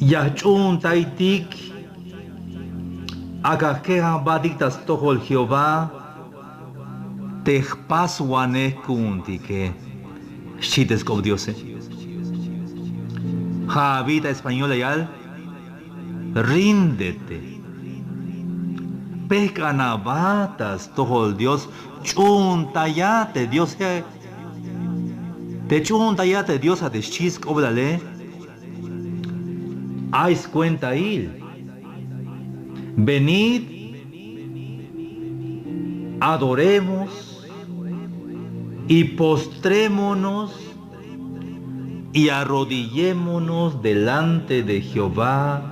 Yachun taitik, akakeha badik tas tohol Jehová, tejpaswane kuntike, shites con Dios. Habita español yal, ríndete. Pecanabatas tohol Dios, chuntayate Dios, te chuntayate Dios a te chis oblale. Haz cuenta il. Venid, adoremos y postrémonos y arrodillémonos delante de Jehová,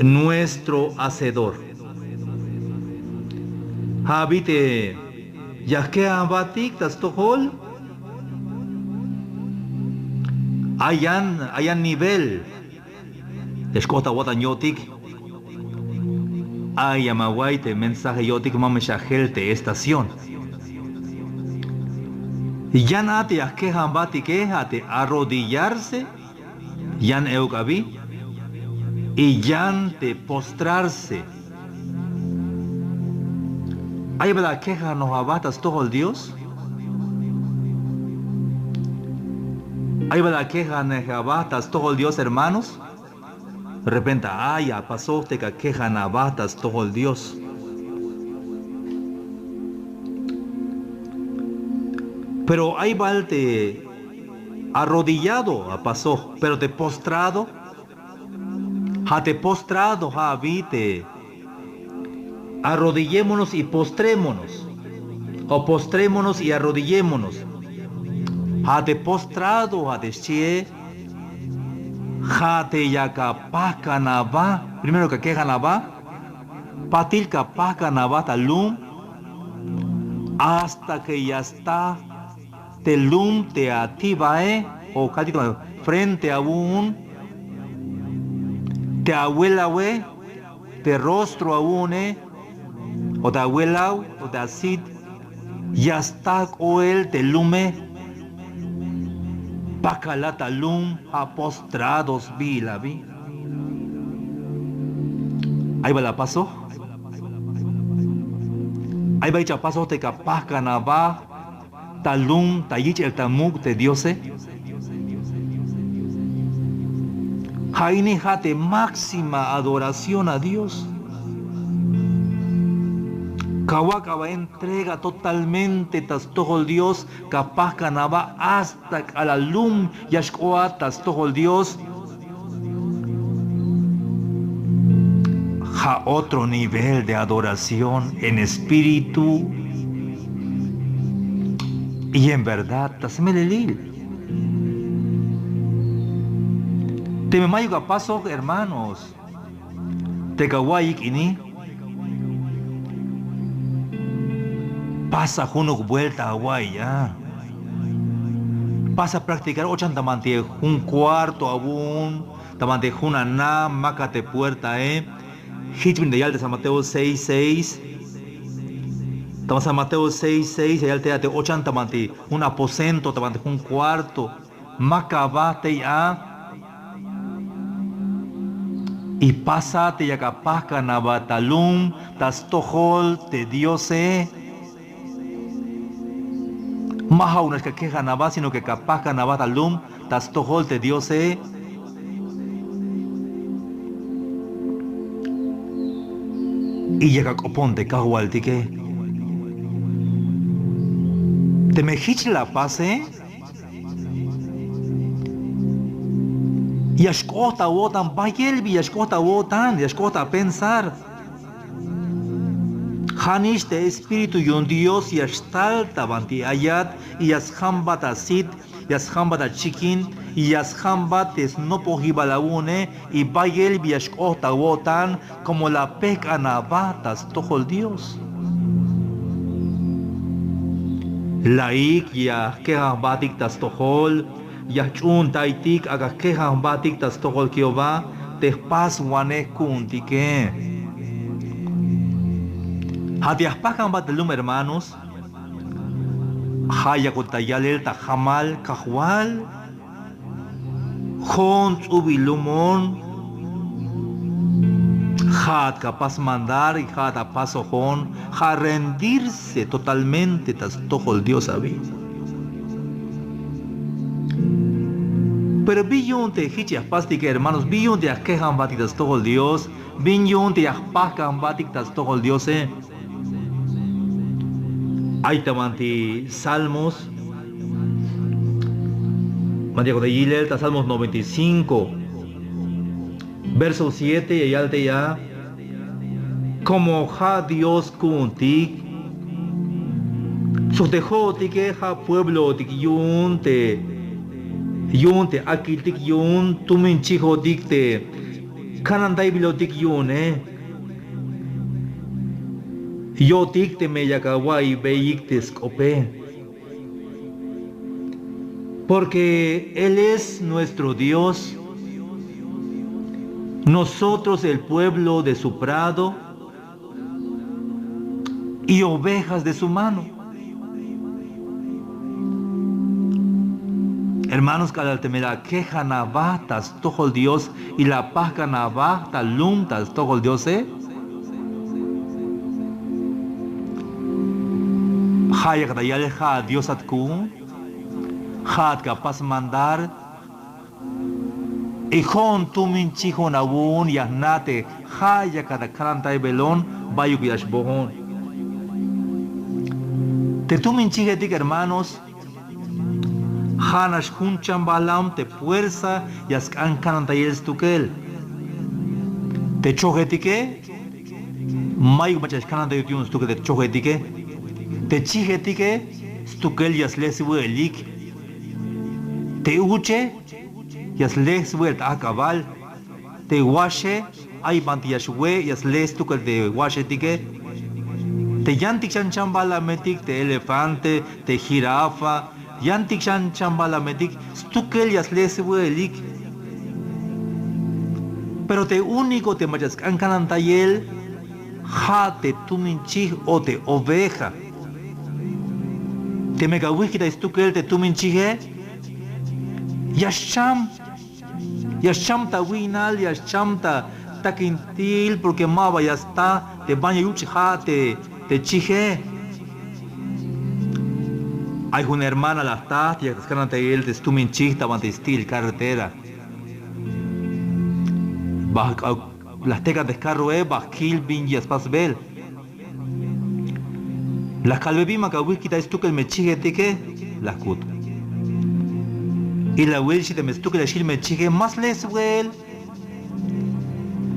nuestro Hacedor. Habite, Yahkea batik tas tohol. Hayan nivel. Escota watan yotik. Ayamawaite mensaje yotik mameshajelte estación. Yan ate asquejan batike ate arrodillarse. Yan eucabi. Y yan te postrarse. Ay la queja nos abatas todo el Dios. Ahí va la queja nabatas todo el Dios, hermanos. De repente, ya pasó te queja nabatas todo el Dios. Pero ahí va el te arrodillado pasó, pero te postrado. Te postrado, vite. Arrodillémonos y postrémonos. O postrémonos y arrodillémonos. Te postrado, te chie, te yakapaka nava, primero que queja nava, patil kapaka nava talum, hasta que ya está, telum te atibae, o catito, frente a un, te abuela we, te rostro a une, o te abuela, o te asid, ya está o el telume. Pacalatalum postrados vi. Ahí va la paso. Ahí va a paso te capasca nava talum tayich el tamuk de diose. Jaini jate máxima adoración a Dios. Kawakaba entrega totalmente tas todo el Dios, capaz canaba hasta a la lum yashkoa tas todo el Dios. Otro nivel de adoración en espíritu y en verdad tas melelil. Te me mayo paso, hermanos. Te kawayik ini. Pasa uno vuelta a Guaya. Pasa a practicar 80 mante un cuarto aún. Tamante una na macate puerta Hitman de San Mateo 6:6. Estamos San Mateo 6:6 y te 80 mante un aposento tamante un cuarto. Macabate ya. Y pásate ya capaz canabatalum tas tojol te diose. Más aún es que queja nava, sino que capaz que nava talum, tas tojol te Dios y llega coponte cahualtique. Te me hich la pase. Y escota wotan, bayelbi, escota wotan, y escota pensar. Hanish de espíritu y un Dios y estalta banti ayat y ashambat asit y ashambat chikin y ashambat es no pojiba la une y bayel biashkota wotan como la peca navatas tojo el Dios. Laik ya queja batik tas tojol ya chun taitik aga queja batik tas tojol Jehová te pas wane kuntike. Hadias pakan batalum hermanos. Haya kutayalel tajamal kahual. Jon ubilumon, Had capaz mandar y had a paso jon, ha rendirse totalmente tas todo el Dios había. Pero billón te hichias pastique hermanos, billón te aquejan batitas todo el Dios, billón te apascan batitas todo el Dios. Ahí tamanti Salmos, Mandiago de Gilel, Salmos 95, verso 7 y alte ya. Como ha Dios kuntik, sus dejó que ha pueblo tik yunte akil tik yun, tumin chijo dikte, kanandai bilo tik yun, yo dikte me yakawai beikte skope. Porque Él es nuestro Dios, nosotros el pueblo de su prado y ovejas de su mano. Hermanos, cada temera queja navatas todo el Dios y la pasca navata lumtas todo el Dios, Haya kadayal ha Dios atku, had capaz mandar, y con tu minchijo nabun yahnate haya cada caranta y belón bayu bohon. Te tu minchigetik hermanos, Hanash hunchan balam te fuerza y ascan canantayel stukel. Te chogetike, mayu machas canantayel stukel te chogetike, te chigetike, stukel yas leswelik. Te uche, yas leswelt akabal, te washe, ay bantiyashwe, yas les stukel te washetike. Te yantik chan chambalametik, te elefante, te jirafa, yantik chan chambalametik, stukel yas leswelik. Pero te único te machas canantayel, ha te tuminchig o te oveja. Te megawikita stukel te tuminchige, yasham ta winal, yasham ta taquintil, porque maba ya está, te baña yuchija, te chije. Hay una hermana la está, ya que ante él, te stumin chista, bantistil, carretera. Las tecas de carro bajil, bin y espasbel. Las calvebima que wikita estukel me chije tique, las cut. Y la welchi de me estukel la shil me chije más les wel.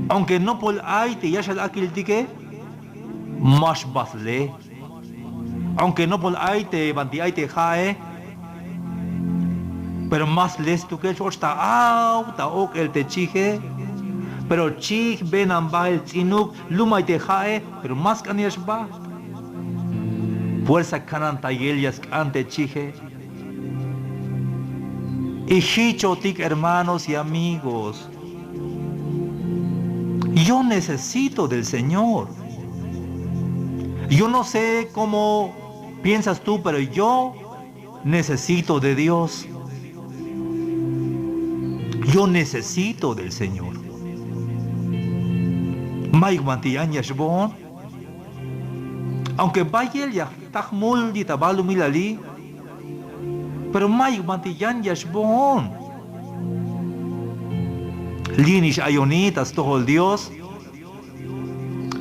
Aunque no por ahí te yashal akil tique, más basle. Aunque no por ahí te bandi ahí te jae, pero más les tukel shorta ta ok el te chije. Pero chig ben amba el chinuk luma y te jae, pero más caniash ba. Fuerza canantayelias ante chije. Y hichotik hermanos y amigos. Yo necesito del Señor. Yo no sé cómo piensas tú, pero yo necesito de Dios. Yo necesito del Señor. Aunque vaya ya tahmul di tabalu milali, pero Mike Mantillan yashbon. Linish ayonitas todo el Dios.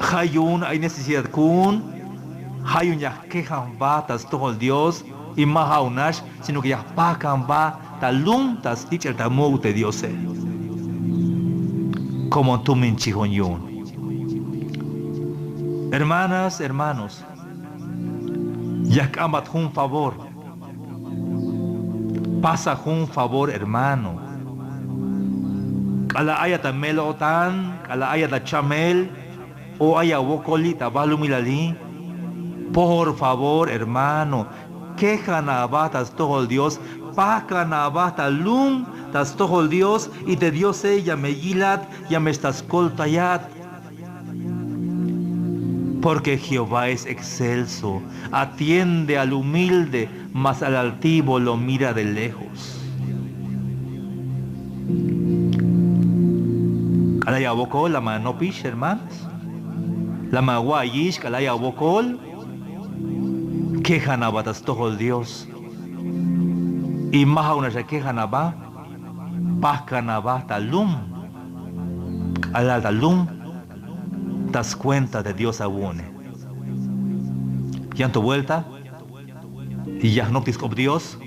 Hayun hay necesidad kun. Hayun ya quejan batas todo el Dios. Y mahaunash, sino que ya pacan ba taluntas dicha tamute Dios. Como tu minchihonyun. Hermanas, hermanos, Yakamat un favor. Pasa un favor, hermano. Kala ayata melotan, kala ayata chamel, o haya wokolita balumilali. Por favor, hermano, queja nabatas todo el Dios, paca nabata lum, tas todo el Dios, y te Dios ya me yilat, ya me estás coltayat. Porque Jehová es excelso, atiende al humilde, mas al altivo lo mira de lejos. Alaya bocol, la mano pish, hermanos. La maguayish, alaya bocol. Quejana batas todo Dios. Y más una ya quejana va. Pascana va talum. Alal talum. Das cuenta de Dios abune. Y en tu vuelta. Y ya no piscop Dios.